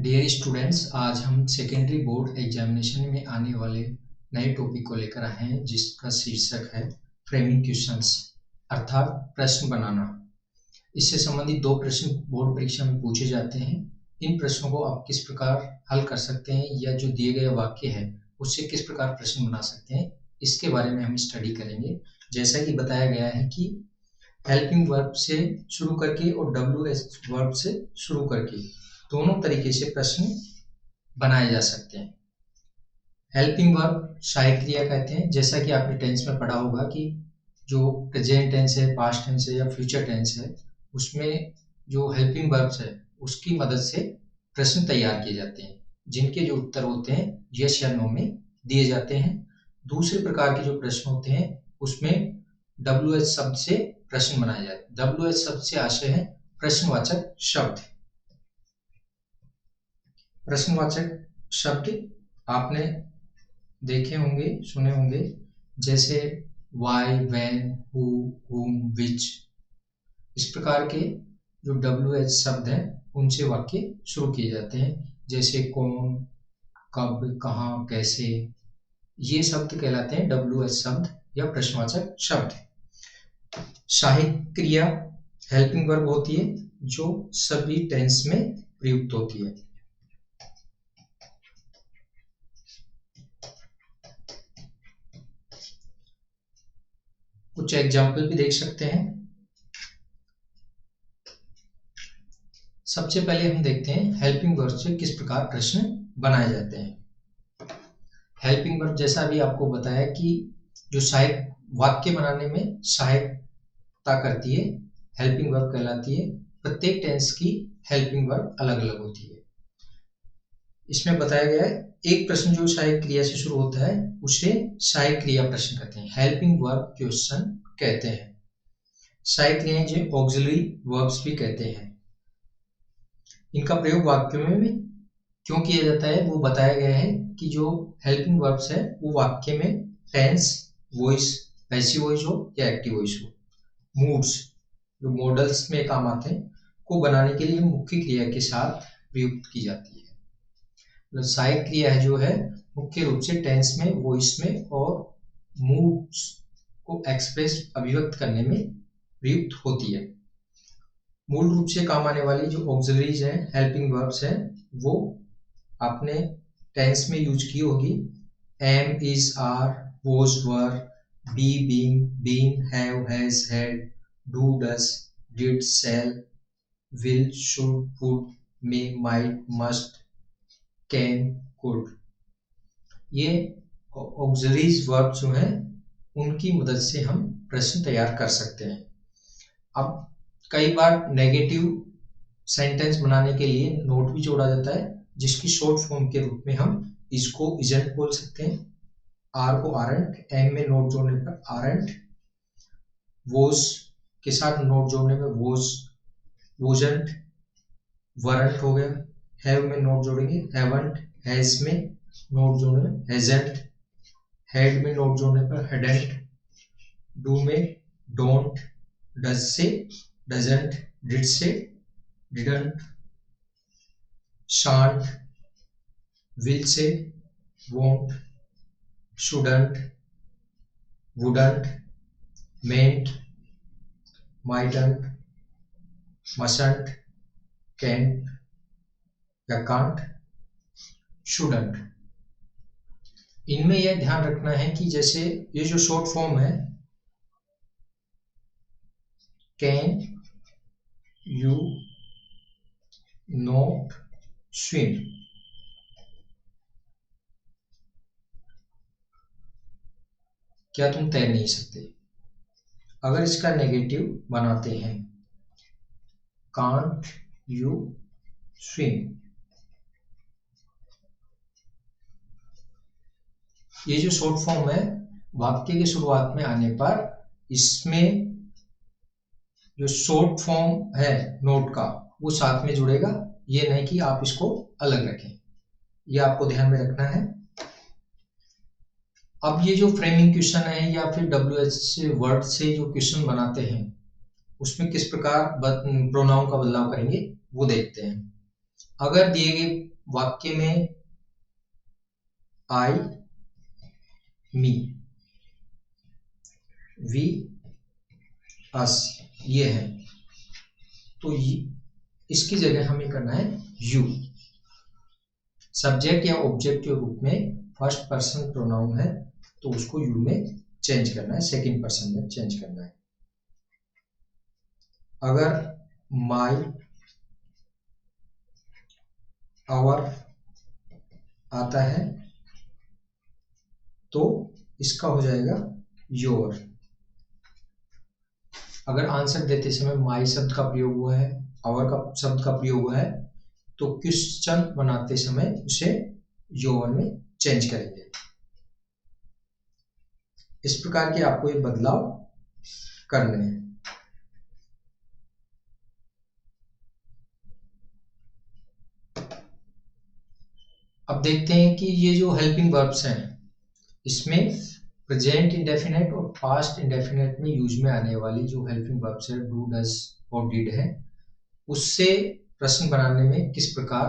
Dear students, आज हम secondary board examination में आने वाले नए टॉपिक को लेकर आए हैं जिसका शीर्षक है फ्रेमिंग क्वेश्चंस अर्थात प्रश्न बनाना। इससे संबंधित दो प्रश्न बोर्ड परीक्षा में पूछे जाते हैं। इन प्रश्नों को आप किस प्रकार हल कर सकते हैं या जो दिए गए वाक्य है उससे किस प्रकार प्रश्न बना सकते हैं, इसके बारे में हम स्टडी करेंगे। जैसा कि बताया गया है कि हेल्पिंग वर्ब से शुरू करके और WH वर्ब से शुरू करके दोनों तरीके से प्रश्न बनाए जा सकते हैं। हेल्पिंग वर्ब सहायक क्रिया कहते हैं। जैसा कि आपने टेंस में पढ़ा होगा कि जो प्रेजेंट टेंस है, पास्ट टेंस है या फ्यूचर टेंस है, उसमें जो हेल्पिंग वर्ब्स है उसकी मदद से प्रश्न तैयार किए जाते हैं, जिनके जो उत्तर होते हैं यस या नो में दिए जाते हैं। दूसरे प्रकार के जो प्रश्न होते हैं उसमें WH शब्द से प्रश्न बनाए जाते हैं। WH शब्द से आशय है प्रश्नवाचक शब्द। प्रश्नवाचक शब्द आपने देखे होंगे, सुने होंगे, जैसे वाई, व्हेन, हु, हुम, विच। इस प्रकार के जो WH शब्द हैं उनसे वाक्य शुरू किए जाते हैं, जैसे कौन, कब, कहाँ, कैसे। ये शब्द कहलाते हैं WH शब्द या प्रश्नवाचक शब्द। सहायक क्रिया हेल्पिंग वर्ब होती है जो सभी टेंस में प्रयुक्त होती है। कुछ एग्जाम्पल भी देख सकते हैं। सबसे पहले हम देखते हैं हेल्पिंग वर्ब से किस प्रकार प्रश्न बनाए जाते हैं। हेल्पिंग वर्ब जैसा भी आपको बताया कि जो सहायक वाक्य बनाने में सहायता करती है, हेल्पिंग वर्ब कहलाती है। प्रत्येक टेंस की हेल्पिंग वर्ब अलग अलग होती है। इसमें बताया गया है एक प्रश्न जो सहायक क्रिया से शुरू होता है उसे सहायक क्रिया प्रश्न कहते हैं, हेल्पिंग वर्ब क्वेश्चन कहते हैं। सहायक क्रियाएं जो ऑक्सिलरी वर्ब्स भी कहते हैं। इनका प्रयोग वाक्यों में क्यों किया जाता है वो बताया गया है कि जो हेल्पिंग वर्ब्स है वो वाक्य में टेंस, वॉइस, पैसिव वॉइस हो या एक्टिव वॉइस हो, मूड्स जो मॉडल्स में काम आते हैं को बनाने के लिए मुख्य क्रिया के साथ प्रयुक्त की जाती है। तो सहायक क्रिया जो है मुख्य रूप से टेंस में, वॉइस में और मूड्स को एक्सप्रेस अभिव्यक्त करने में प्रयुक्त होती है। मूल रूप से काम आने वाली जो ऑक्सिलरीज हैं, हेल्पिंग वर्ब्स हैं, वो आपने टेंस में यूज की होगी। Am, is, are, was, were, be, being, been, have, has, had, do, does, did, shall, will, should, would, may, might, must, can, could. ये ऑक्सिलरीज वर्ब जो हैं उनकी मदद से हम प्रश्न तैयार कर सकते हैं। अब कई बार नेगेटिव सेंटेंस बनाने के लिए नोट भी जोड़ा जाता है, जिसकी शॉर्ट फॉर्म के रूप में हम इसको इजंट बोल सकते हैं, आर को आरंट, एम में नोट जोड़ने पर आरंट, वोज के साथ नोट जोड़ने पर वोज, वोजंट, वरंट हो गया। हैव में नोट जोड़ेंगे हैवंट, हैज में नोट जोड़ने पर हैजंट, हैड में नोट जोड़ने पर हैडंट, डू में डोंट, डज से डजंट, डिड से डिडंट, शांट, विल से won't, shouldn't, wouldn't, mayn't, mightn't, mustn't, can't या कांट, शुडंट। इनमें यह ध्यान रखना है कि जैसे ये जो शॉर्ट फॉर्म है कैन यू नॉट स्विम, क्या तुम तैर नहीं सकते। अगर इसका नेगेटिव बनाते हैं कांट यू स्विम, ये जो शॉर्ट फॉर्म है वाक्य के शुरुआत में आने पर इसमें जो शॉर्ट फॉर्म है नोट का वो साथ में जुड़ेगा, ये नहीं कि आप इसको अलग रखें, ये आपको ध्यान में रखना है। अब ये जो फ्रेमिंग क्वेश्चन है या फिर WH वर्ड से जो क्वेश्चन बनाते हैं उसमें किस प्रकार प्रोनाउन का बदलाव करेंगे वो देखते हैं। अगर दिए गए वाक्य में आई, मी, वी, अस ये है, तो इसकी जगह हमें करना है यू। सब्जेक्ट या ऑब्जेक्ट के रूप में फर्स्ट पर्सन प्रोनाउन है तो उसको यू में चेंज करना है, सेकंड पर्सन में चेंज करना है। अगर माई, आवर आता है तो इसका हो जाएगा योर। अगर आंसर देते समय माई शब्द का प्रयोग हुआ है, आवर का शब्द का प्रयोग हुआ है, तो क्वेश्चन बनाते समय उसे योर में चेंज करेंगे। इस प्रकार के आपको ये बदलाव करने हैं। अब देखते हैं कि ये जो हेल्पिंग वर्ब्स हैं इसमें प्रेजेंट इंडेफिनेट और पास्ट इंडेफिनेट में यूज में आने वाली जो हेल्पिंग वर्ब्स है डू, डज और डिड है, उससे प्रश्न बनाने में किस प्रकार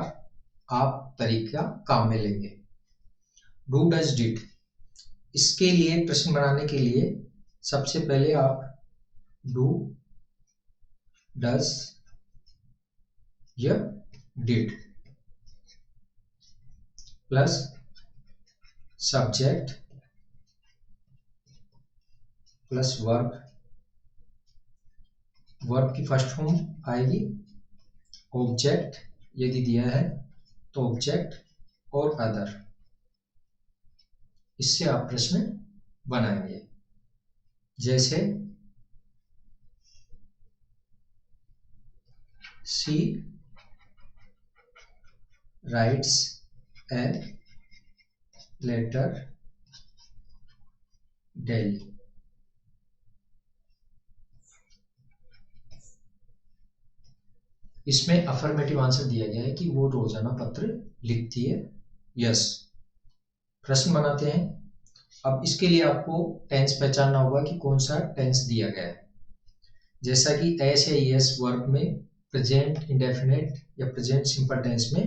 आप तरीका काम में लेंगे। डू, डज, डिड, इसके लिए प्रश्न बनाने के लिए सबसे पहले आप डू, डज या did plus subject plus verb, verb की फर्स्ट फॉर्म आएगी ऑब्जेक्ट, यदि दिया है तो ऑब्जेक्ट और अदर, इससे आप प्रश्न बनाएंगे। जैसे she writes a letter daily, इसमें अफर्मेटिव आंसर दिया गया है कि वो रोजाना पत्र लिखती है। यस, प्रश्न बनाते हैं। अब इसके लिए आपको टेंस पहचानना होगा कि कौन सा टेंस दिया गया है। जैसा कि एस या एस वर्ब में प्रेजेंट इंडेफिनेट या प्रेजेंट सिंपल टेंस में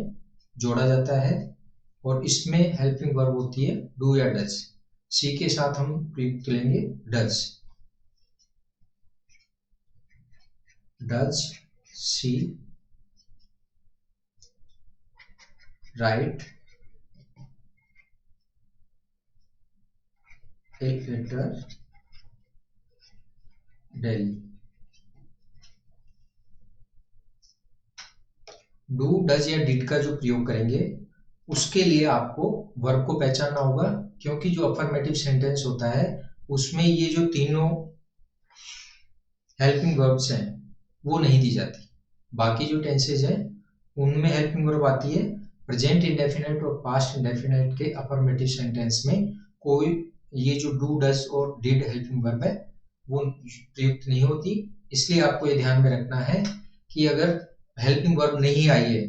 जोड़ा जाता है और इसमें हेल्पिंग वर्ब होती है डू या डज। सी के साथ हम प्रयुक्त लेंगे does, does she write a letter daily. Do, does या डिड का जो प्रयोग करेंगे उसके लिए आपको वर्ब को पहचानना होगा, क्योंकि जो अफर्मेटिव सेंटेंस होता है उसमें ये जो तीनों हेल्पिंग वर्ब्स हैं वो नहीं दी जाती। बाकी जो टेंसेज हैं उनमें हेल्पिंग वर्ब आती है। प्रेजेंट इंडेफिनेट और पास्ट इंडेफिनेट के अफर्मेटिव सेंटेंस में कोई ये जो डू, डज और डिड हेल्पिंग वर्ब है वो प्रयुक्त नहीं होती। इसलिए आपको ये ध्यान में रखना है कि अगर हेल्पिंग वर्ब नहीं आई है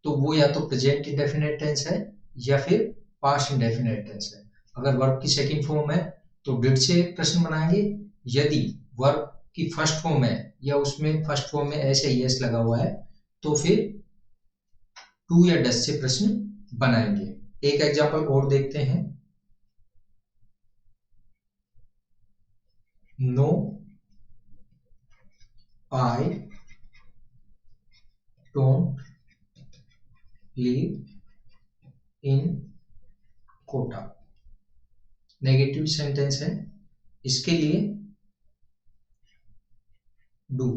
तो वो या तो प्रेजेंट इंडेफिनेट टेंस है या फिर पास्ट इंडेफिनेट टेंस है। अगर वर्ब की सेकंड फॉर्म है तो डिड से प्रश्न बनाएंगे, यदि वर्ब की फर्स्ट फॉर्म है या उसमें फर्स्ट फॉर्म में एस या एस लगा हुआ है तो फिर टू या डज से प्रश्न बनाएंगे। एक एग्जांपल और देखते हैं। No, I don't live in Kota, negative sentence है। इसके लिए डू,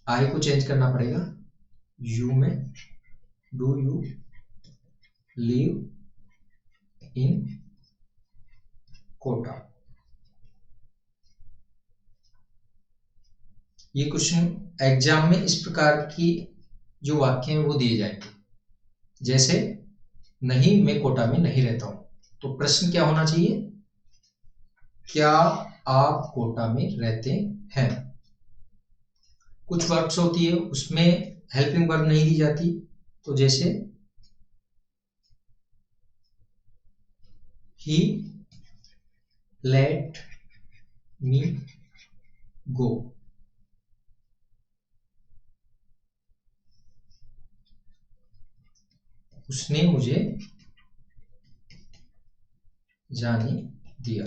आई को चेंज करना पड़ेगा यू में, do you live in Kota. ये क्वेश्चन एग्जाम में इस प्रकार की जो वाक्य हैं वो दिए जाएंगे। जैसे नहीं, मैं कोटा में नहीं रहता हूं, तो प्रश्न क्या होना चाहिए, क्या आप कोटा में रहते हैं। कुछ वर्ब्स होती है उसमें हेल्पिंग वर्ब नहीं दी जाती, तो जैसे ही लेट मी गो, उसने मुझे जाने दिया।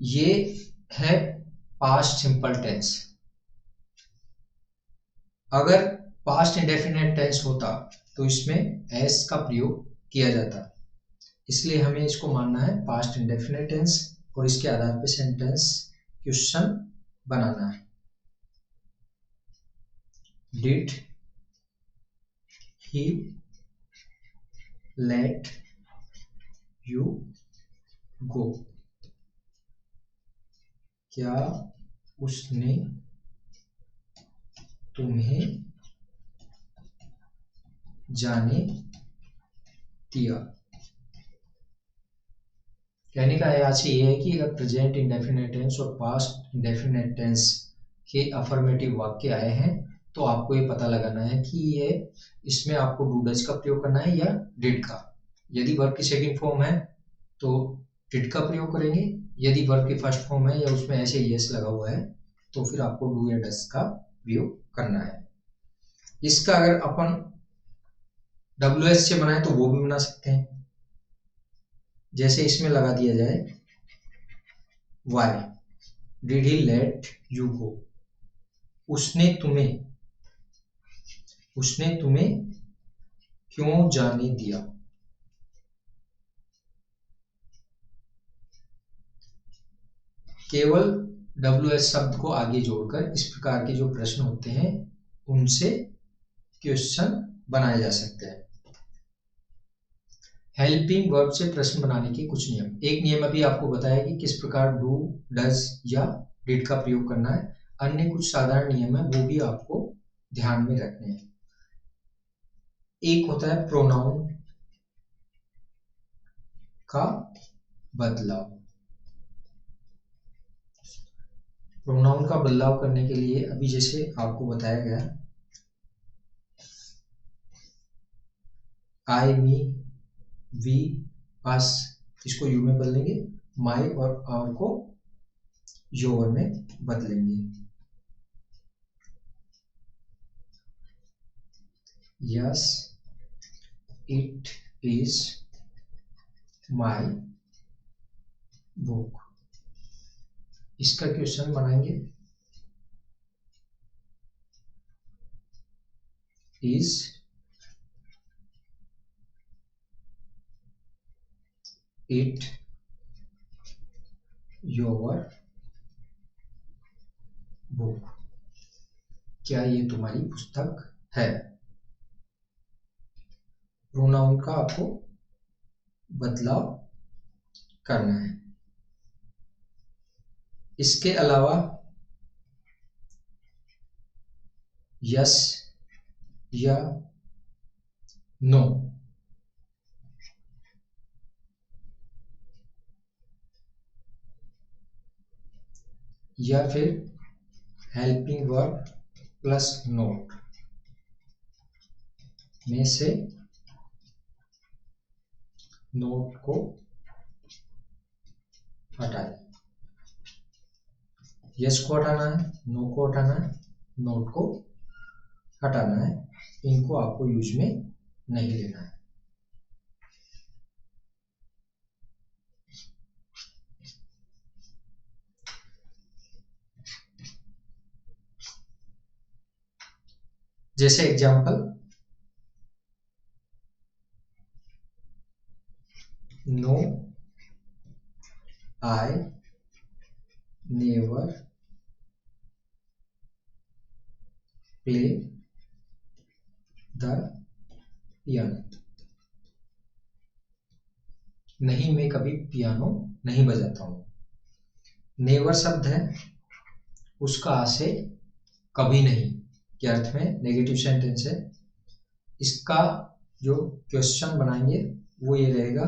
ये है पास्ट सिंपल टेंस। अगर पास्ट इंडेफिनिट टेंस होता तो इसमें एस का प्रयोग किया जाता, इसलिए हमें इसको मानना है पास्ट इंडेफिनिट टेंस और इसके आधार पर सेंटेंस क्वेश्चन बनाना है। Did he let you go? क्या उसने तुम्हें जाने दिया? कहने का यहाँ से ये है कि अगर प्रेजेंट इंडेफिनिट टेंस और पास्ट इंडेफिनिट टेंस के अफर्मेटिव वाक्य आए हैं तो आपको ये पता लगाना है कि ये इसमें आपको डू डज का प्रयोग करना है या डिड का। यदि वर्ब की सेकंड फॉर्म है तो डिड का प्रयोग करेंगे, यदि वर्ब की फर्स्ट फॉर्म है या उसमें ऐसे यस लगा हुआ है तो फिर आपको डू या डज का प्रयोग करना है। इसका अगर अपन WS से बनाए तो वो भी बना सकते हैं, जैसे इसमें लगा दिया जाए why did he let you go? उसने तुम्हें क्यों जाने दिया? केवल WS शब्द को आगे जोड़कर इस प्रकार के जो प्रश्न होते हैं उनसे क्वेश्चन बनाए जा सकते हैं। हेल्पिंग वर्ब से प्रश्न बनाने के कुछ नियम। एक नियम अभी आपको बताया कि किस प्रकार डू डज या डिड का प्रयोग करना है। अन्य कुछ साधारण नियम है वो भी आपको ध्यान में रखने हैं। एक होता है प्रोनाउन का बदलाव। प्रोनाउन का बदलाव करने के लिए अभी जैसे आपको बताया गया आई मी वी अस, इसको यू में बदलेंगे, माई और आवर को योर में बदलेंगे। Yes it is my book. इसका क्वेश्चन बनाएंगे इज इट योर बुक? क्या ये तुम्हारी पुस्तक है? प्रोनाउन का आपको बदलाव करना है। इसके अलावा यस या नो या फिर हेल्पिंग वर्ब प्लस नोट में से नोट को हटाए। यस को हटाना है, नो को हटाना है, नोट को हटाना है। इनको आपको यूज में नहीं लेना है। जैसे example no I never play the piano. नहीं, मैं कभी पियानो नहीं बजाता हूं। नेवर शब्द है, उसका आशय कभी नहीं के अर्थ में नेगेटिव सेंटेंस है। इसका जो क्वेश्चन बनाएंगे वो ये रहेगा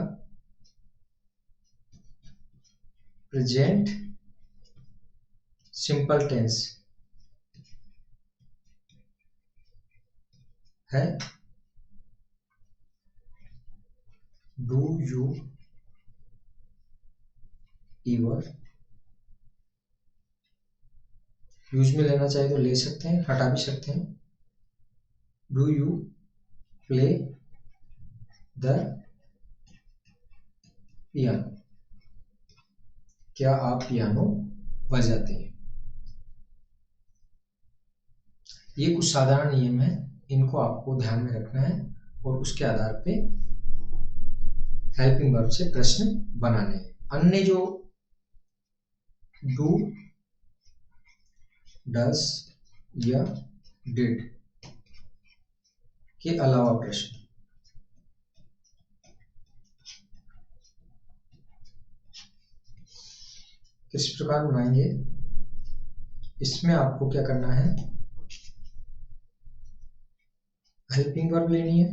प्रेजेंट सिंपल टेंस है डू यू इवर? यूज में लेना चाहे तो ले सकते हैं, हटा भी सकते हैं। Do you play the piano, क्या आप पियानो बजाते हैं। ये कुछ साधारण नियम है, इनको आपको ध्यान में रखना है और उसके आधार पे हेल्पिंग वर्ब से प्रश्न बनाने हैं। अन्य जो डू, डस या डिड के अलावा प्रश्न किस प्रकार बनाएंगे, इसमें आपको क्या करना है, हेल्पिंग वर्ब लेनी है,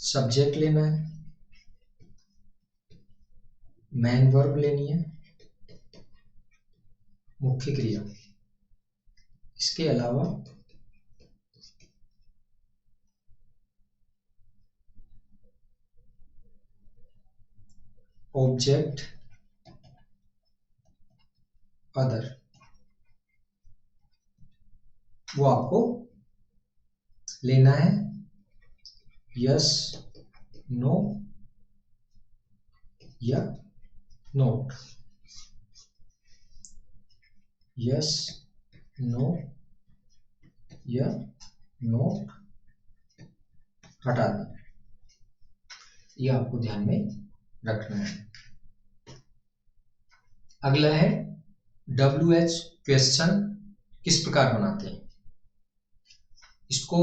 सब्जेक्ट लेना है, मेन वर्ब लेनी है, मुख्य क्रिया, इसके अलावा ऑब्जेक्ट, अदर, वो आपको लेना है। यस, नो या नोट, यस, नो या नोट हटा दें, ये आपको ध्यान में रखना है। अगला है WH क्वेश्चन किस प्रकार बनाते हैं, इसको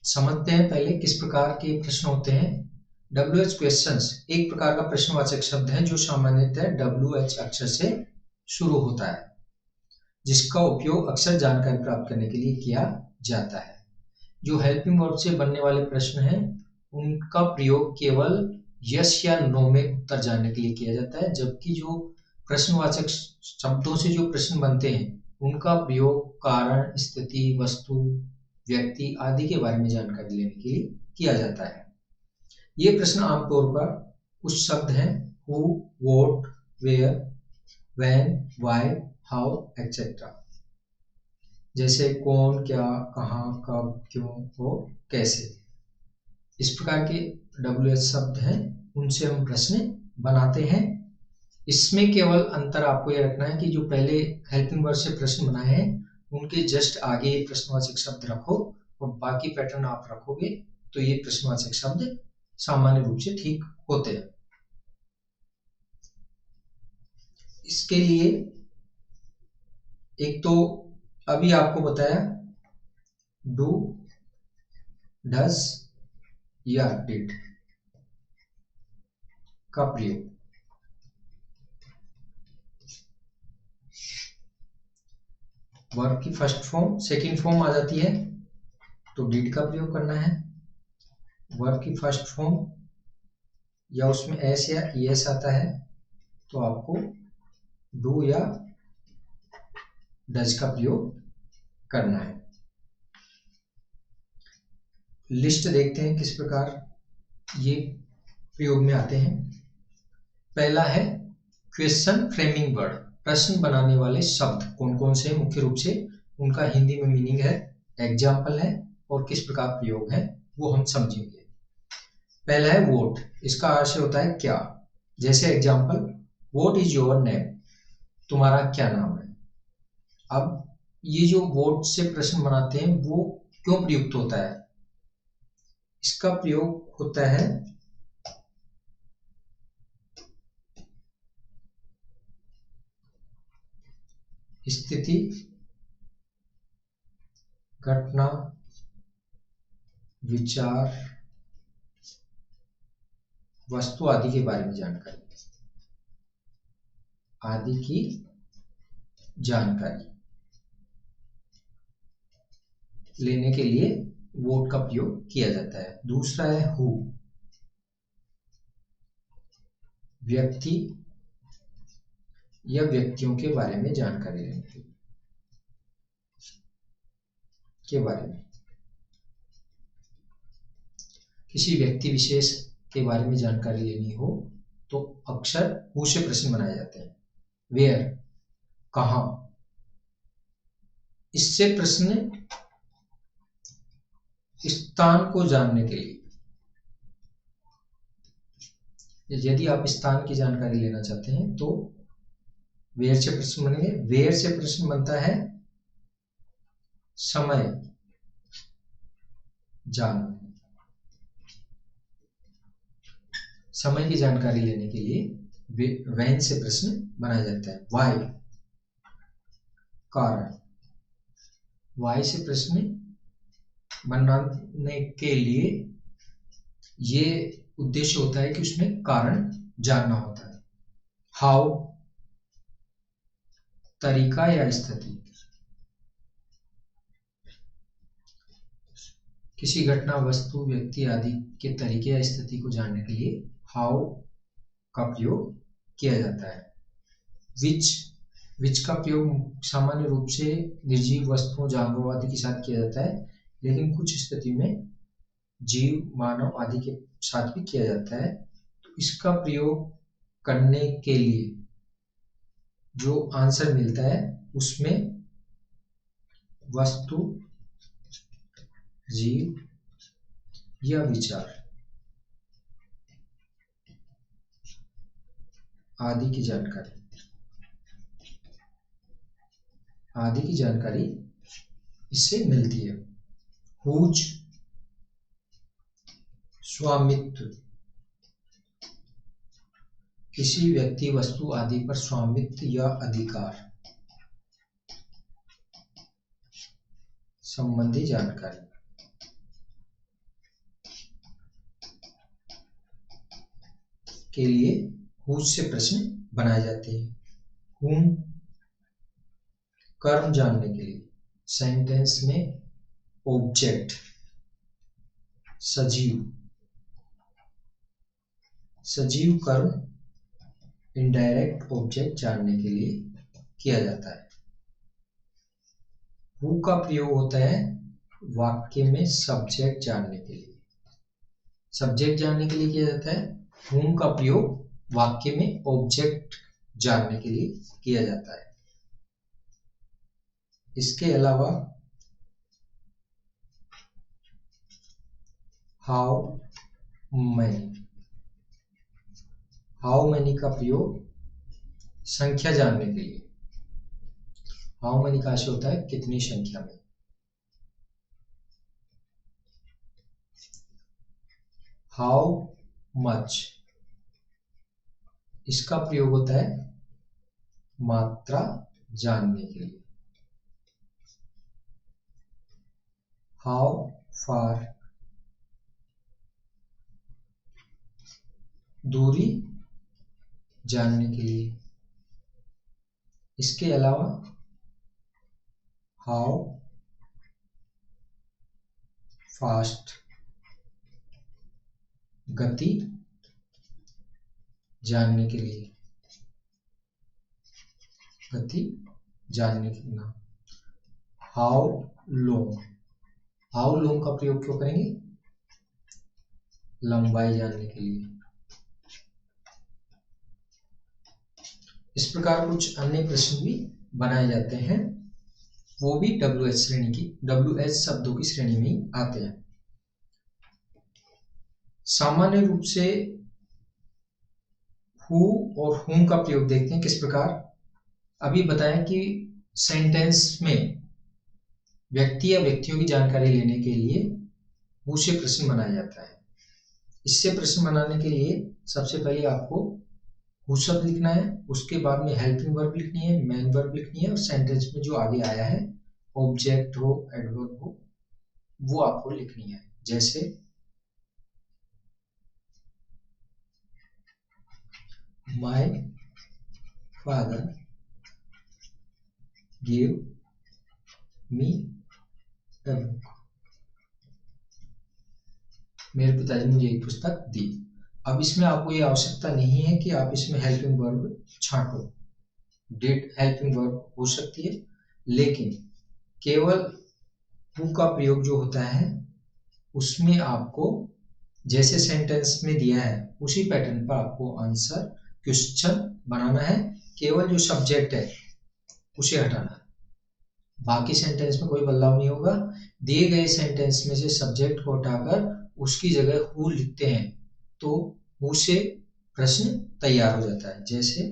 समझते हैं पहले किस प्रकार के प्रश्न होते हैं। WH क्वेश्चंस एक प्रकार का प्रश्नवाचक शब्द है जो सामान्यतः WH अक्षर से शुरू होता है, जिसका उपयोग अक्सर जानकारी प्राप्त करने के लिए किया जाता है। जो हेल्पिंग वर्ब से बनने वाले प्रश्न हैं उनका प्रयोग केवल यस या नो में उत्तर जानने के लिए किया जाता है, जबकि जो प्रश्नवाचक शब्दों से जो प्रश्न बनते हैं उनका प्रयोग कारण, स्थिति, वस्तु, व्यक्ति आदि के बारे में जानकारी लेने के लिए किया जाता है। ये प्रश्न आमतौर पर कुछ शब्द हैं, who, what, where, when, why, how etcetera, जैसे कौन, क्या, कहाँ, कब, क्यों और कैसे। इस प्रकार के WH शब्द हैं, उनसे हम प्रश्न बनाते हैं। इसमें केवल अंतर आपको यह रखना है कि जो पहले हेल्पिंग वर्ब से प्रश्न बनाए हैं उनके जस्ट आगे प्रश्नवाचक शब्द रखो और बाकी पैटर्न आप रखोगे तो ये प्रश्नवाचक शब्द सामान्य रूप से ठीक होते हैं। इसके लिए एक तो अभी आपको बताया डू, डस या डिड का प्रयोग, वर्ब की फर्स्ट फॉर्म सेकंड फॉर्म आ जाती है तो डिड का प्रयोग करना है। वर्ब की फर्स्ट फॉर्म या उसमें एस या ईएस आता है तो आपको डू या डज का प्रयोग करना है। लिस्ट देखते हैं किस प्रकार ये प्रयोग में आते हैं। पहला है क्वेश्चन फ्रेमिंग वर्ड, प्रश्न बनाने वाले शब्द कौन कौन से मुख्य रूप से उनका हिंदी में मीनिंग है, एग्जाम्पल है और किस प्रकार प्रयोग है वो हम समझेंगे। पहला है वोट, इसका अर्थ होता है क्या, जैसे example vote is your name, तुम्हारा क्या नाम है। अब ये जो वोट से प्रश्न बनाते हैं वो क्यों प्रयुक्त होता है, इसका प्रयोग होता है स्थिति, घटना, विचार, वस्तु आदि के बारे में जानकारी, आदि की जानकारी लेने के लिए वोट का प्रयोग किया जाता है। दूसरा है हु, व्यक्ति या व्यक्तियों के बारे में जानकारी लेने के बारे में, किसी व्यक्ति विशेष के बारे में जानकारी लेनी हो तो अक्सर हु से प्रश्न बनाए जाते हैं। वेयर, कहाँ, इससे प्रश्न स्थान को जानने के लिए, यदि आप स्थान की जानकारी लेना चाहते हैं तो वेयर से प्रश्न बनेंगे। वेयर से प्रश्न बनता है समय जानना, समय की जानकारी लेने के लिए व्हेन से प्रश्न बनाया जाता है। व्हाई कारण, व्हाई से प्रश्न बनाने के लिए ये उद्देश्य होता है कि उसमें कारण जानना होता है। हाउ तरीका या स्थिति, किसी घटना, वस्तु, व्यक्ति आदि के तरीके या स्थिति को जानने के लिए हाउ का प्रयोग किया जाता है। विच का प्रयोग सामान्य रूप से निर्जीव वस्तुओं, जानवरों आदि के साथ किया जाता है, लेकिन कुछ स्थिति में जीव, मानव आदि के साथ भी किया जाता है। तो इसका प्रयोग करने के लिए जो आंसर मिलता है उसमें वस्तु, जीव या विचार आदि की जानकारी इससे मिलती है। हुज स्वामित्व, किसी व्यक्ति, वस्तु आदि पर स्वामित्व या अधिकार संबंधी जानकारी। के लिए हुज से प्रश्न बनाए जाते हैं। हुम कर्म जानने के लिए सेंटेंस में ऑब्जेक्ट, सजीव कर्म इनडायरेक्ट ऑब्जेक्ट जानने के लिए किया जाता है। हु का प्रयोग होता है वाक्य में सब्जेक्ट जानने के लिए, सब्जेक्ट जानने के लिए किया जाता है। हुम का प्रयोग वाक्य में ऑब्जेक्ट जानने के लिए किया जाता है। इसके अलावा हाउ मैनी का प्रयोग संख्या जानने के लिए, हाउ मैनी का अर्थ होता है कितनी संख्या में। हाउ मच, इसका प्रयोग होता है मात्रा जानने के लिए। हाउ फार, दूरी जानने के लिए। इसके अलावा हाउ फास्ट, गति जानने के लिए, गति जानने के लिए। हाउ लॉन्ग, हाउ लॉन्ग का प्रयोग क्यों करेंगे, लंबाई जानने के लिए। इस प्रकार कुछ अन्य प्रश्न भी बनाए जाते हैं, वो भी WH शब्दों की श्रेणी में ही आते हैं। सामान्य रूप से हु और हुम का प्रयोग देखते हैं किस प्रकार। अभी बताएं कि सेंटेंस में व्यक्ति या व्यक्तियों की जानकारी लेने के लिए हु से प्रश्न बनाया जाता है। इससे प्रश्न बनाने के लिए सबसे पहले आपको हु शब्द लिखना है, उसके बाद में हेल्पिंग वर्ब लिखनी है, मेन वर्ब लिखनी है, और सेंटेंस में जो आगे आया है ऑब्जेक्ट हो, एडवर्ब हो, वो आपको लिखनी है। जैसे my father give me a book, मेरे पिताजी ने मुझे एक पुस्तक दी। अब इसमें आपको ये आवश्यकता नहीं है कि आप इसमें हेल्पिंग वर्ब छांटो, डिड हेल्पिंग वर्ब हो सकती है, लेकिन केवल हु का प्रयोग जो होता है उसमें आपको जैसे सेंटेंस में दिया है उसी पैटर्न पर आपको आंसर क्वेश्चन बनाना है, केवल जो सब्जेक्ट है उसे हटाना है। बाकी सेंटेंस में कोई बदलाव नहीं होगा। दिए गए सेंटेंस में से सब्जेक्ट को हटाकर उसकी जगह हु लिखते हैं तो हु से प्रश्न तैयार हो जाता है। जैसे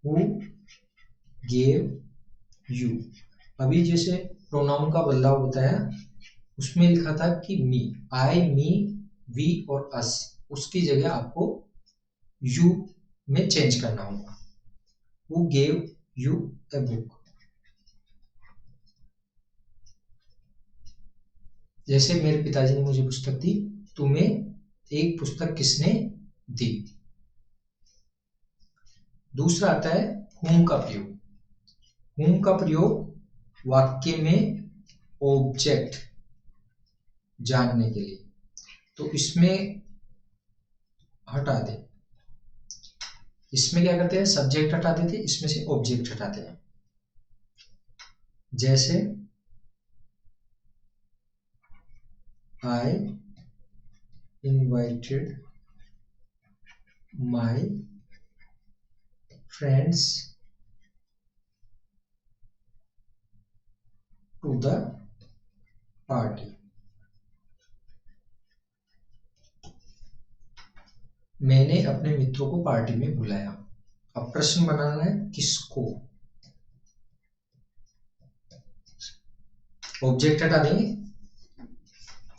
हु गेव यू। अभी जैसे प्रोनाउन का बदलाव बताया, उसमें लिखा था कि मी, आई, मी, वी और अस, उसकी जगह आपको यू में चेंज करना होगा। Who gave U a book. जैसे मेरे पिताजी ने मुझे पुस्तक दी, तुम्हें एक पुस्तक किसने दी। दूसरा आता है whom का प्रयोग। whom का प्रयोग वाक्य में ऑब्जेक्ट जानने के लिए, तो इसमें हटा दे। इसमें क्या करते हैं, सब्जेक्ट हटा देते, इसमें से ऑब्जेक्ट हटाते हैं। जैसे I invited my friends to the party। मैंने अपने मित्रों को पार्टी में बुलाया। अब प्रश्न बनाना है किसको। ऑब्जेक्ट हटा देंगे,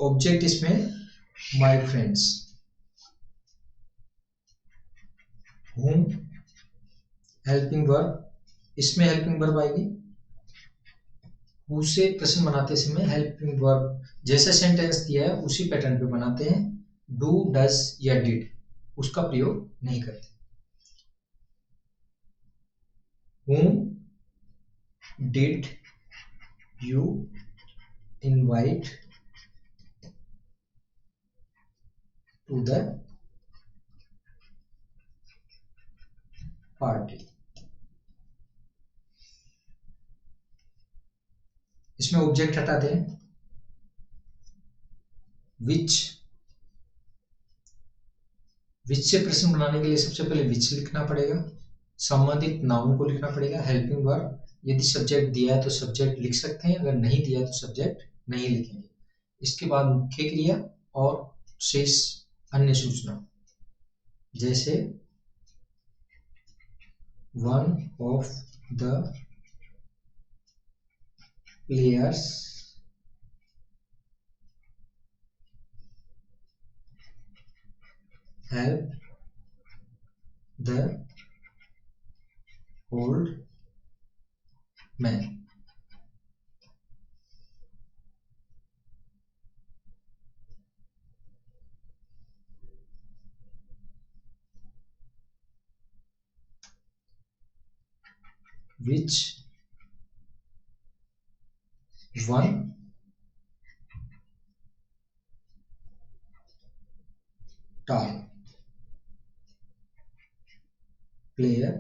ऑब्जेक्ट इसमें my friends. Whom helping verb, इसमें हेल्पिंग वर्ब आएगी। हु से प्रश्न बनाते समय हेल्पिंग वर्ब जैसा सेंटेंस दिया है उसी पैटर्न पे बनाते हैं। डू, डज या डिड उसका प्रयोग नहीं करते। whom did you invite to the party। इसमें ऑब्जेक्ट हटाते हैं। विच से प्रश्न बनाने के लिए सबसे पहले विच लिखना पड़ेगा, संबंधित नाउन को लिखना पड़ेगा, हेल्पिंग वर्ब। यदि सब्जेक्ट दिया है तो सब्जेक्ट लिख सकते हैं, अगर नहीं दिया है तो सब्जेक्ट नहीं लिखेंगे। इसके बाद मुख्य क्रिया और शेष अन्य सूचना। जैसे one of the players help the old man। which one tall player,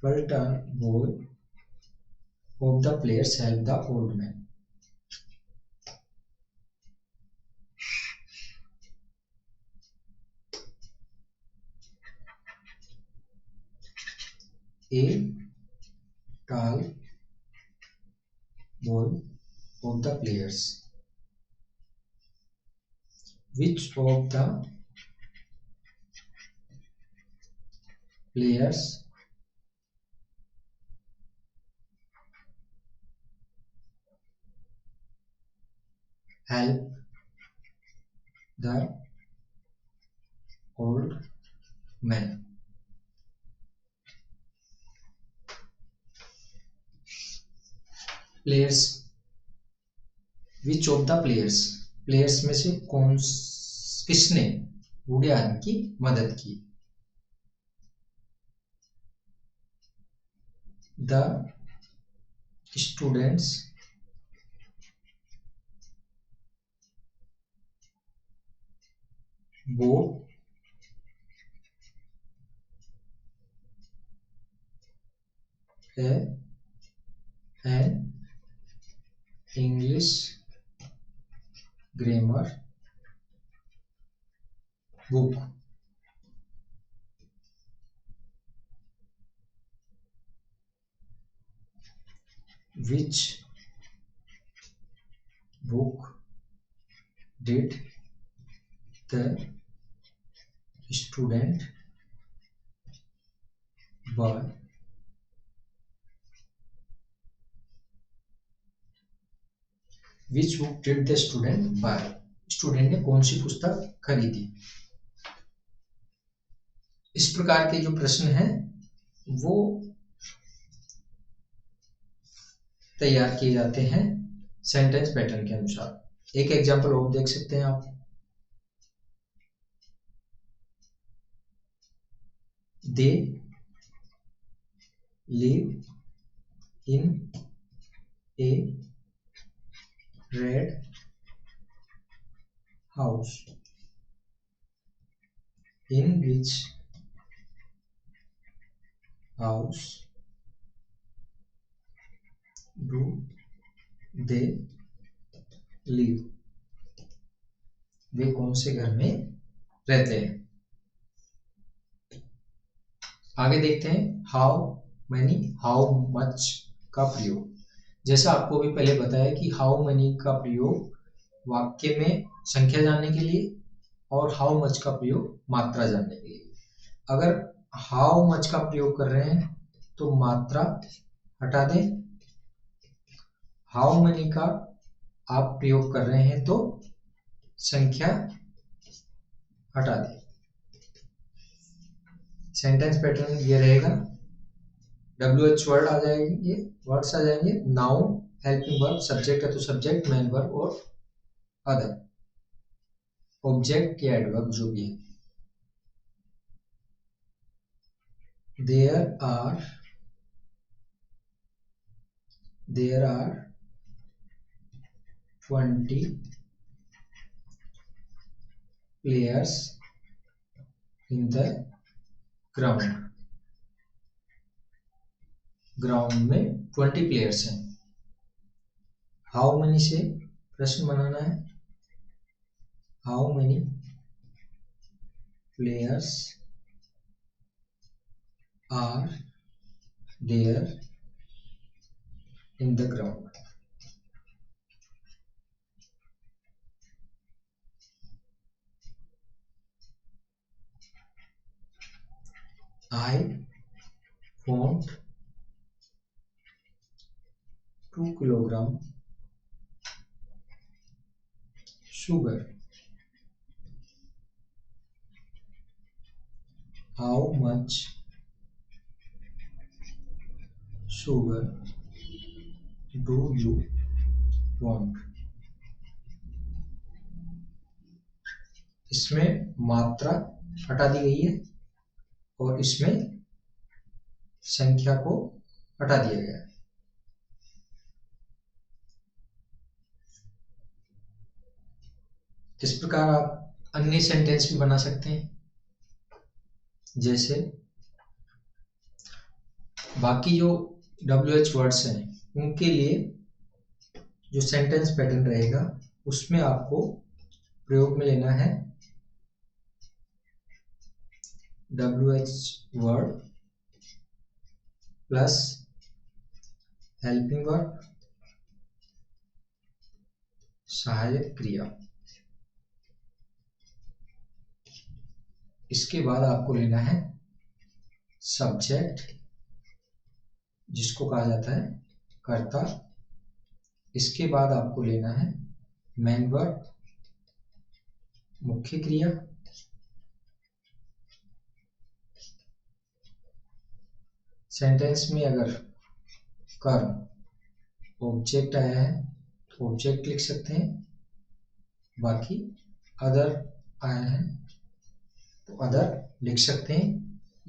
well tall boy of the players help the old man। a tall boy of the players, which of the players help the old man। Players, which of the players, players में से किसने बूढ़े आदमी की मदद की। The students bought an English grammar book। Which book did the student buy, which book did the student buy, student ने कौन सी पुस्तक खरीदी। इस प्रकार के जो प्रश्न हैं वो तैयार किए जाते हैं सेंटेंस पैटर्न के अनुसार। एक एग्जांपल और देख सकते हैं आप। They live in a red house, in which house do they live, वे कौन से घर में रहते हैं। आगे देखते हैं हाउ मैनी, हाउ मच का प्रयोग। जैसा आपको भी पहले बताया कि हाउ मैनी का प्रयोग वाक्य में संख्या जानने के लिए और हाउ मच का प्रयोग मात्रा जानने के लिए। अगर हाउ मच का प्रयोग कर रहे हैं तो मात्रा हटा दें, हाउ मैनी का आप प्रयोग कर रहे हैं तो संख्या हटा दें। सेंटेंस पैटर्न ये रहेगा, WH वर्ड आ जाएंगे, वर्ड्स आ जाएंगे, नाउन, हेल्पिंग वर्ब, सब्जेक्ट है तो सब्जेक्ट, मेन वर्ब और अदर, ऑब्जेक्ट या एडवर्ब जो भी है। There are 20 players in the ground, ground में 20 प्लेयर्स हैं। हाउ मेनी से प्रश्न बनाना है, how many players are there in the ground. I want 2 kilogram sugar. How much sugar do you want? इसमें मात्रा हटा दी गई है और इसमें संख्या को हटा दिया गया है। इस प्रकार आप अन्य सेंटेंस भी बना सकते हैं। जैसे बाकी जो WH वर्ड्स हैं उनके लिए जो सेंटेंस पैटर्न रहेगा उसमें आपको प्रयोग में लेना है WH word plus helping verb, सहायक क्रिया। इसके बाद आपको लेना है सब्जेक्ट जिसको कहा जाता है कर्ता। इसके बाद आपको लेना है मेन वर्ब, मुख्य क्रिया। सेंटेंस में अगर कर्म ऑब्जेक्ट आया है तो ऑब्जेक्ट लिख सकते हैं, बाकी अदर आया है तो अदर लिख सकते हैं।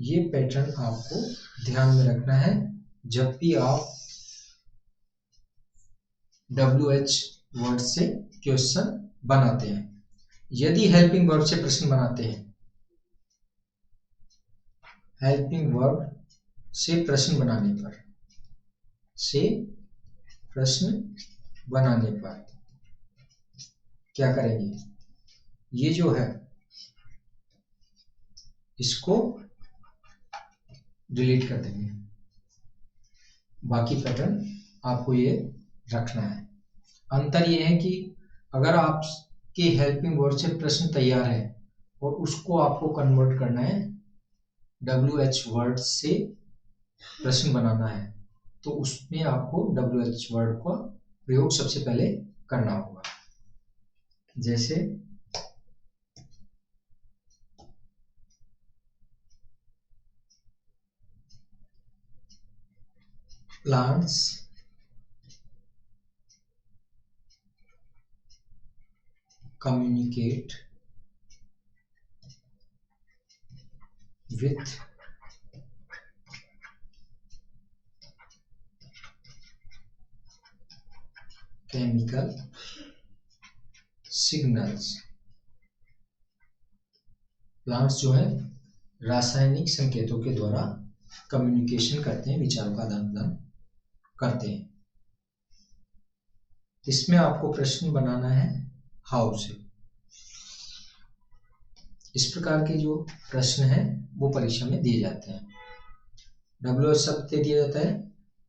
ये पैटर्न आपको ध्यान में रखना है जब भी आप WH वर्ड से क्वेश्चन बनाते हैं। यदि हेल्पिंग वर्ब से प्रश्न बनाते हैं, हेल्पिंग वर्ब से प्रश्न बनाने पर क्या करेंगे, ये जो है इसको डिलीट कर देंगे, बाकी पैटर्न आपको ये रखना है। अंतर ये है कि अगर आपके हेल्पिंग वर्ड से प्रश्न तैयार है और उसको आपको कन्वर्ट करना है WH वर्ड से प्रश्न बनाना है, तो उसमें आपको WH वर्ड का प्रयोग सबसे पहले करना होगा। जैसे plants communicate with chemical signals. Plants जो है रासायनिक संकेतों के द्वारा कम्युनिकेशन करते हैं, विचारों का आदान प्रदान करते हैं। इसमें आपको प्रश्न बनाना है हाउ से। इस प्रकार के जो प्रश्न हैं वो परीक्षा में दिए जाते हैं। WH शब्द दिया जाता है,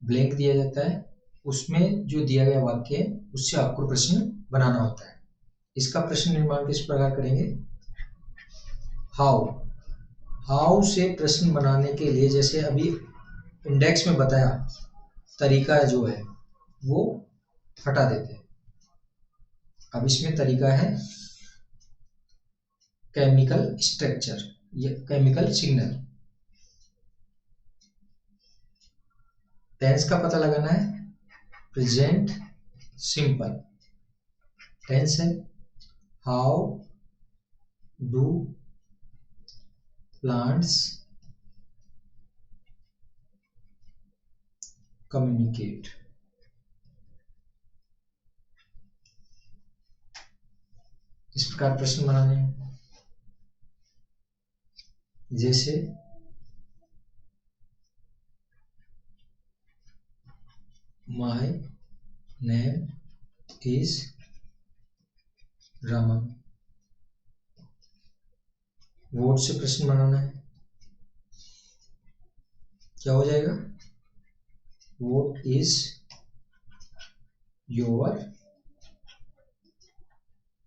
ब्लैंक दिया जाता है, उसमें जो दिया गया वाक्य है उससे आपको प्रश्न बनाना होता है। इसका प्रश्न निर्माण किस प्रकार करेंगे? हाउ से प्रश्न बनाने के लिए, जैसे अभी इंडेक्स में बताया तरीका जो है वो हटा देते हैं। अब इसमें तरीका है केमिकल स्ट्रक्चर या केमिकल सिग्नल। टेंस का पता लगाना है, प्रेजेंट सिंपल टेंस है। How do plants communicate. इस प्रकार प्रश्न बनाने हैं। जैसे my name is Raman. Vote से प्रश्न बनाना है, क्या हो जाएगा? Vote is your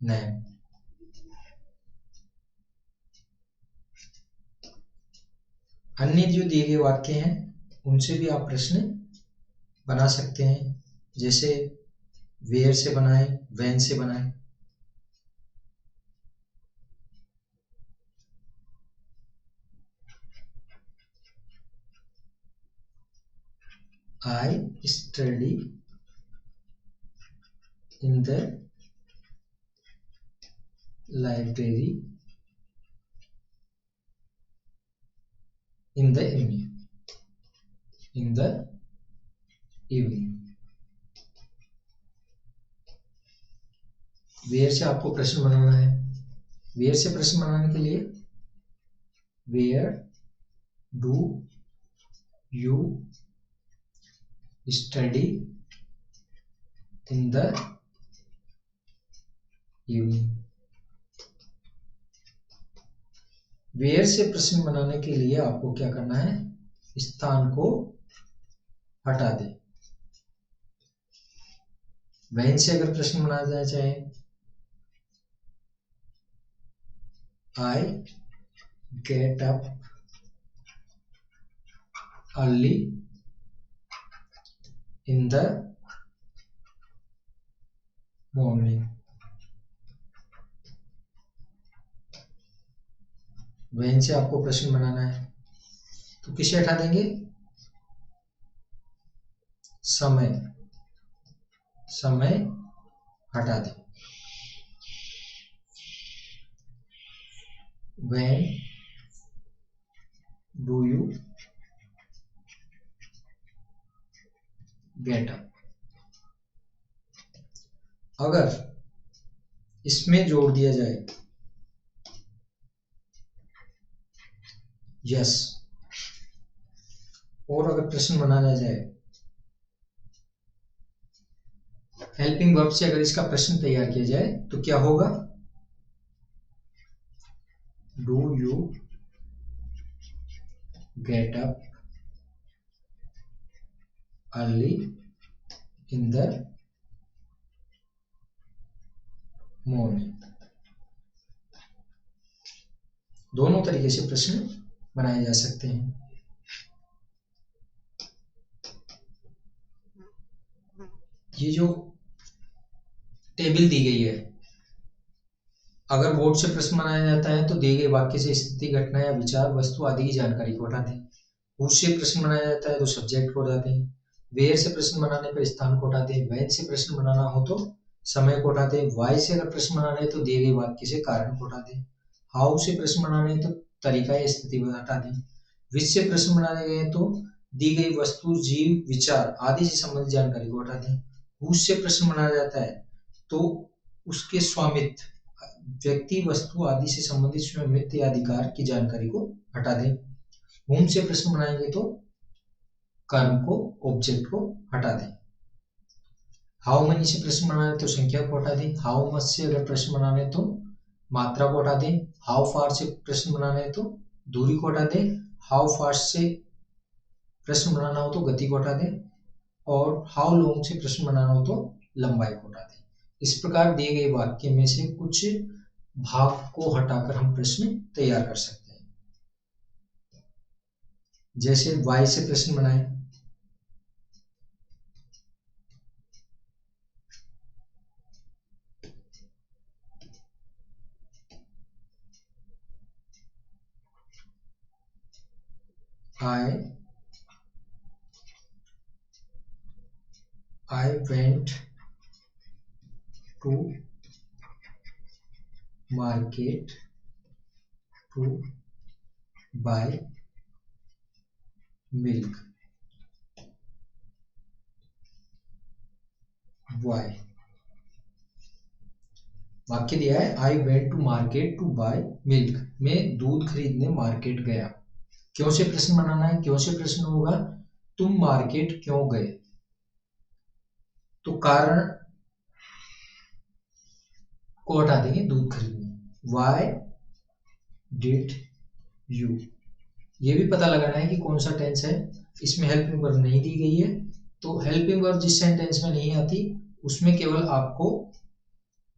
name. अन्य जो दिए गए वाक्य हैं उनसे भी आप प्रश्न बना सकते हैं। जैसे वेयर से बनाएं, व्हेन से बनाएं। I study in the library in the evening. Where से आपको प्रश्न बनाना है। वेयर से प्रश्न बनाने के लिए where do you study in the evening. Where से प्रश्न बनाने के लिए आपको क्या करना है? स्थान को हटा दे। व्हेन से अगर प्रश्न बनाया जाना चाहे, I get up early in the morning. When से आपको प्रश्न बनाना है तो किसे हटा देंगे? समय हटा दें। When do you get up. अगर इसमें जोड़ दिया जाए यस, और अगर प्रश्न बनाया जाए हेल्पिंग वर्ब से, अगर इसका प्रश्न तैयार किया जाए तो क्या होगा? Do you get up early in the morning. दोनों तरीके से प्रश्न बनाए जा सकते हैं। ये जो टेबल दी गई है, अगर बोर्ड से प्रश्न बनाया जाता है तो दिए गए वाक्य से स्थिति, घटना या विचार, वस्तु आदि की जानकारी को हटा दें। हु से प्रश्न बनाया जाता है तो सब्जेक्ट को हटा दें। वेयर से प्रश्न बनाने पर स्थान को हटा दें। व्हेन से प्रश्न बनाना हो तो समय को हटा दें। व्हाई से अगर प्रश्न बनाना है तो दिए गए वाक्य से कारण को हटा दें। हाउ से प्रश्न बनाना है तो तरीका या स्थिति को हटा दें। विच से प्रश्न बनाने गए तो दी गई वस्तु, जीव, विचार आदि से संबंधित जानकारी को हटा दें। हुज से प्रश्न बनाया जाता है तो उसके स्वामित्व, व्यक्ति, वस्तु आदि से संबंधित स्वामित्व या अधिकार की जानकारी को हटा दें। होम से प्रश्न बनाएंगे तो कर्म को, ऑब्जेक्ट को हटा दें। हाउ मनी से प्रश्न बनाने तो संख्या को हटा दें। हाउ मच से अगर प्रश्न बनाने तो मात्रा को हटा दें। हाउ फार से प्रश्न बनाने तो दूरी को हटा दें। हाउ फास्ट से प्रश्न बनाना हो तो गति को हटा दें। और हाउ लॉन्ग से प्रश्न बनाना हो तो लंबाई को हटा दें। इस प्रकार दिए गए वाक्य में से कुछ भाग को हटाकर हम प्रश्न तैयार कर सकते हैं। जैसे वाई से प्रश्न बनाएं, I went to market to buy milk. Why? वाक्य दिया है I went to market to buy milk. मैं दूध खरीदने मार्केट गया। क्यों से प्रश्न बनाना है। क्यों से प्रश्न होगा, तुम मार्केट क्यों गए, तो कारण को हटा देंगे, दूध खरीदने। वाई डिड यू, ये भी पता लगाना है कि कौन सा टेंस है। इसमें हेल्पिंग वर्ब नहीं दी गई है, तो हेल्पिंग वर्ब जिस सेंटेंस में नहीं आती उसमें केवल आपको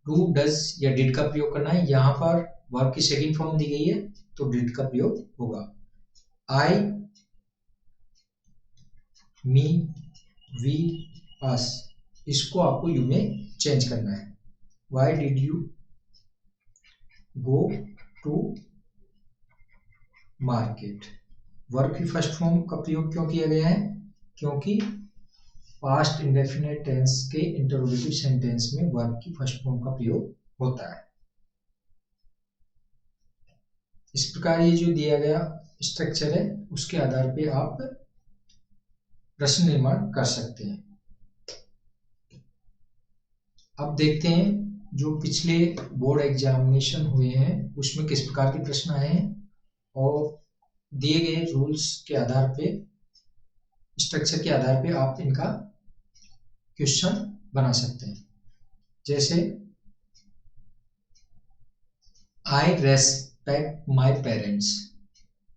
डू, डज या डिड का प्रयोग करना है। यहाँ पर वर्ब की सेकंड फॉर्म दी गई है तो डिड का प्रयोग होगा। आई, मी, वी, अस, इसको आपको यू में चेंज करना है। Why did you go to market? Verb की फर्स्ट फॉर्म का प्रयोग क्यों किया गया है, क्योंकि पास्ट इंडेफिनिट टेंस के इंटरोगेटिव सेंटेंस में वर्ब की फर्स्ट फॉर्म का प्रयोग होता है। इस प्रकार ये जो दिया गया स्ट्रक्चर है उसके आधार पे आप प्रश्न निर्माण कर सकते हैं। अब देखते हैं जो पिछले बोर्ड एग्जामिनेशन हुए हैं उसमें किस प्रकार के प्रश्न आए हैं और दिए गए रूल्स के आधार पे, स्ट्रक्चर के आधार पे आप इनका क्वेश्चन बना सकते हैं। जैसे आई रेस्पेक्ट माई पेरेंट्स,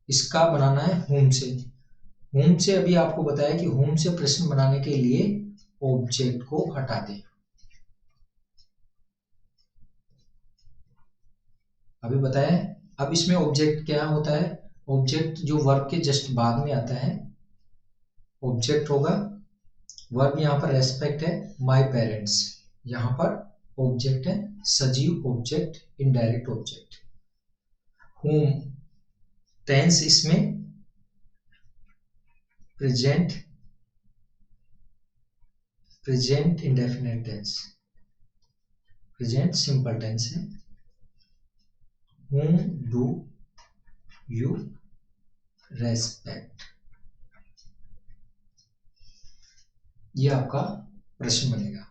इसका बनाना है होम से। होम से अभी आपको बताया कि होम से प्रश्न बनाने के लिए ऑब्जेक्ट को हटा दें। अभी बताया, अब इसमें ऑब्जेक्ट क्या होता है, ऑब्जेक्ट जो वर्ब के जस्ट बाद में आता है ऑब्जेक्ट होगा। वर्ब यहाँ पर रेस्पेक्ट है, माय पेरेंट्स यहाँ पर ऑब्जेक्ट है, सजीव object, indirect object. Whom tense इसमें present, present indefinite tense, present simple tense है। whom do you respect, ये आपका प्रश्न बनेगा।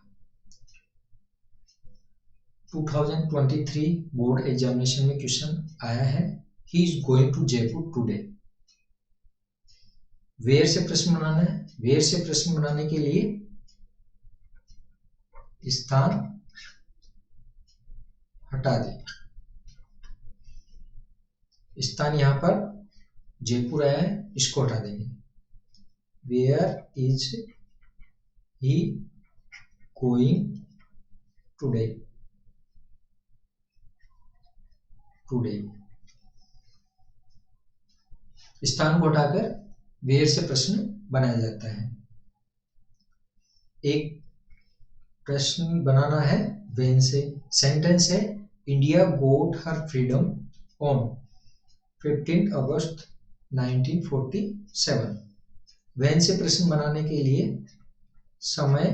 2023 बोर्ड एग्जामिनेशन में क्वेश्चन आया है, he is going to Jaipur today. Where से प्रश्न बनाना है। वेयर से प्रश्न बनाने के लिए स्थान हटा दें। स्थान यहां पर जयपुर आया है, इसको हटा देंगे। Where is he going today, today. स्थान को हटाकर वेयर से प्रश्न बनाया जाता है। एक प्रश्न बनाना है व्हेन से। सेंटेंस है India got her freedom on 15 August 1947। When से प्रश्न बनाने के लिए समय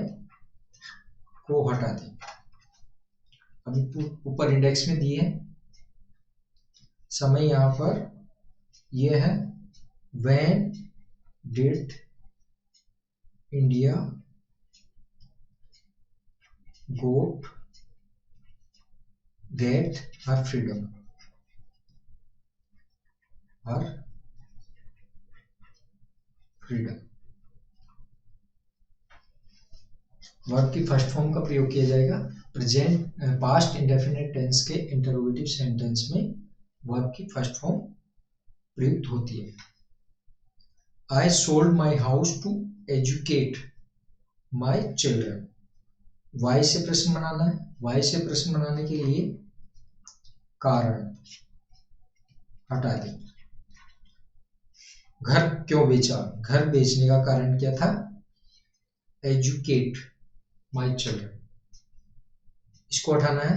को हटा दें। अभी ऊपर इंडेक्स में दिए समय, यहां पर यह है when did India got get her freedom, her freedom. Verb की फर्स्ट फॉर्म का प्रयोग किया जाएगा। प्रेजेंट पास्ट इंडेफिनिट टेंस के इंटरोगेटिव सेंटेंस में वर्ब की फर्स्ट फॉर्म प्रयुक्त होती है। I sold my house to educate my children. Why से प्रश्न बनाना है। वाई से प्रश्न बनाने के लिए कारण हटा दें। घर क्यों बेचा? घर बेचने का कारण क्या था? Educate my children. इसको हटाना है।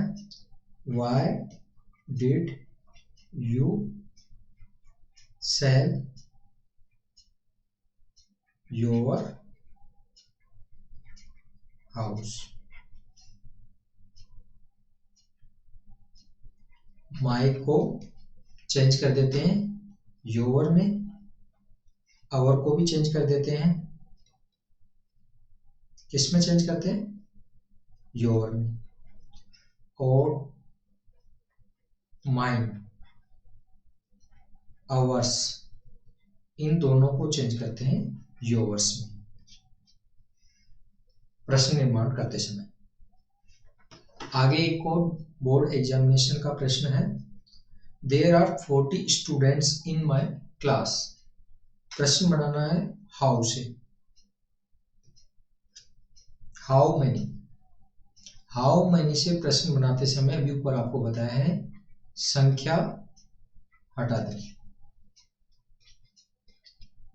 Why did you sell your house? My को चेंज कर देते हैं योर में, आवर को भी चेंज कर देते हैं। किस में चेंज करते हैं? योर में। और माइन, आवर्स, इन दोनों को चेंज करते हैं योर्स में प्रश्न निर्माण करते समय। आगे एक और बोर्ड एग्जामिनेशन का प्रश्न है। There are 40 students in my class. प्रश्न बनाना है हाउ से। हाउ मेनी, हाउ मेनी से प्रश्न बनाते समय अभी ऊपर आपको बताया है संख्या हटा दें।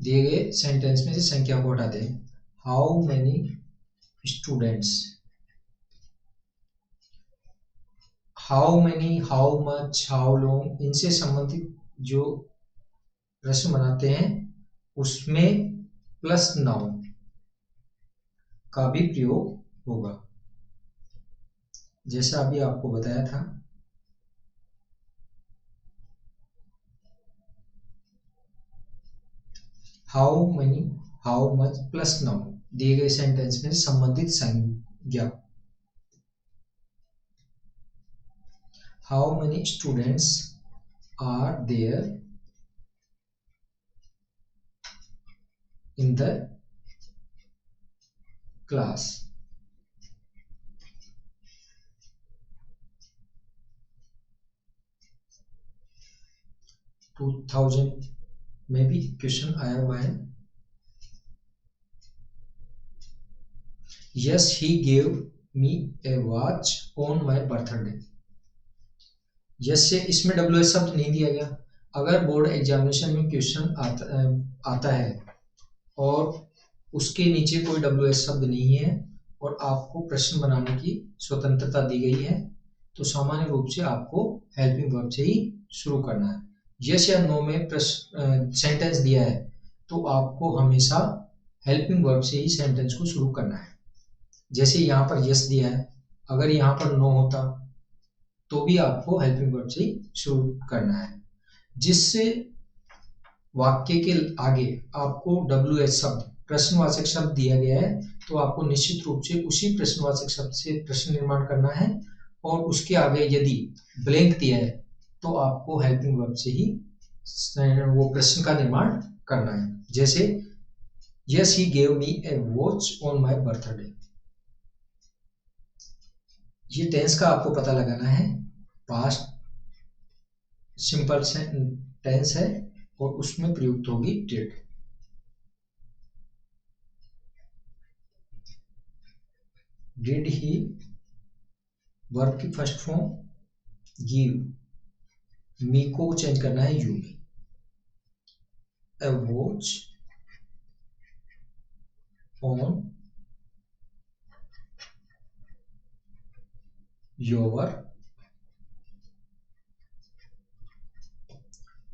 दिए गए सेंटेंस में से संख्या को हटा दें। How many students, how many, how much, how long, इनसे संबंधित जो प्रश्न बनाते हैं उसमें प्लस नाउन का भी प्रयोग होगा, जैसा अभी आपको बताया था। How many, how much plus noun, दिए गए सेंटेंस में संबंधित संज्ञा। How many students are there in the class. 2000 में भी क्वेश्चन आया हुआ है। Yes he gave me a watch on my birthday. Yes से इसमें WH शब्द नहीं दिया गया। अगर बोर्ड एग्जामिनेशन में क्वेश्चन आता है और उसके नीचे कोई WH शब्द नहीं है और आपको प्रश्न बनाने की स्वतंत्रता दी गई है, तो सामान्य रूप से आपको हेल्पिंग वर्ब से ही शुरू करना है। यस या नो में प्रश्न सेंटेंस दिया है तो आपको हमेशा हेल्पिंग वर्ब से ही सेंटेंस को शुरू करना है। जैसे यहाँ पर यस दिया है, अगर यहाँ पर नो होता तो भी आपको हेल्पिंग वर्ब से ही शुरू करना है। जिससे वाक्य के आगे आपको WH शब्द, प्रश्नवाचक शब्द दिया गया है, तो आपको निश्चित रूप से उसी प्रश्नवाचक शब्द से प्रश्न निर्माण करना है। और उसके आगे यदि ब्लैंक दिया है तो आपको हेल्पिंग वर्ब से ही वो प्रश्न का निर्माण करना है। जैसे yes he gave me a watch on my birthday. ये टेंस का आपको पता लगाना है। पास्ट सिंपल टेंस है और उसमें प्रयुक्त होगी डिड। डिड ही, वर्ब की फर्स्ट फॉर्म गिव, मी को चेंज करना है यू में, a watch on your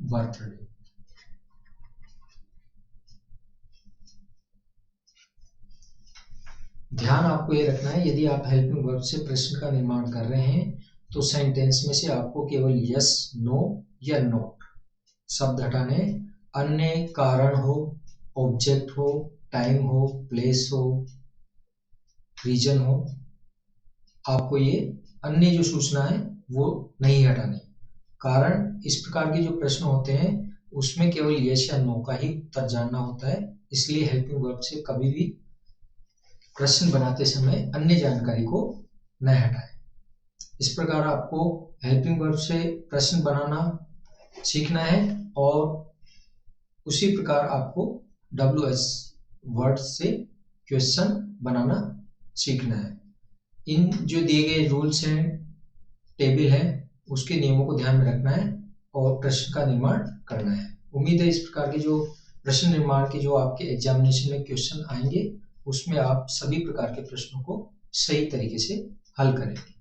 birthday। ध्यान आपको ये रखना है, यदि आप हेल्पिंग वर्ब से प्रश्न का निर्माण कर रहे हैं तो सेंटेंस में से आपको केवल यस, नो या नॉट शब्द हटाने, अन्य कारण हो, ऑब्जेक्ट हो, टाइम हो, प्लेस हो, रीजन हो, आपको ये अन्य जो सूचना है वो नहीं हटानी। कारण इस प्रकार के जो प्रश्न होते हैं उसमें केवल यस या नो का ही उत्तर जानना होता है, इसलिए हेल्पिंग वर्ब से कभी भी प्रश्न बनाते समय अन्य जानकारी को न हटाएं। इस प्रकार आपको हेल्पिंग वर्ब से प्रश्न बनाना सीखना है और उसी प्रकार आपको WH वर्ड से क्वेश्चन बनाना सीखना है। इन जो दिए गए रूल्स हैं, टेबल है, उसके नियमों को ध्यान में रखना है और प्रश्न का निर्माण करना है। उम्मीद है इस प्रकार के जो प्रश्न निर्माण के जो आपके एग्जामिनेशन में क्वेश्चन आएंगे उसमें आप सभी प्रकार के प्रश्नों को सही तरीके से हल करेंगे।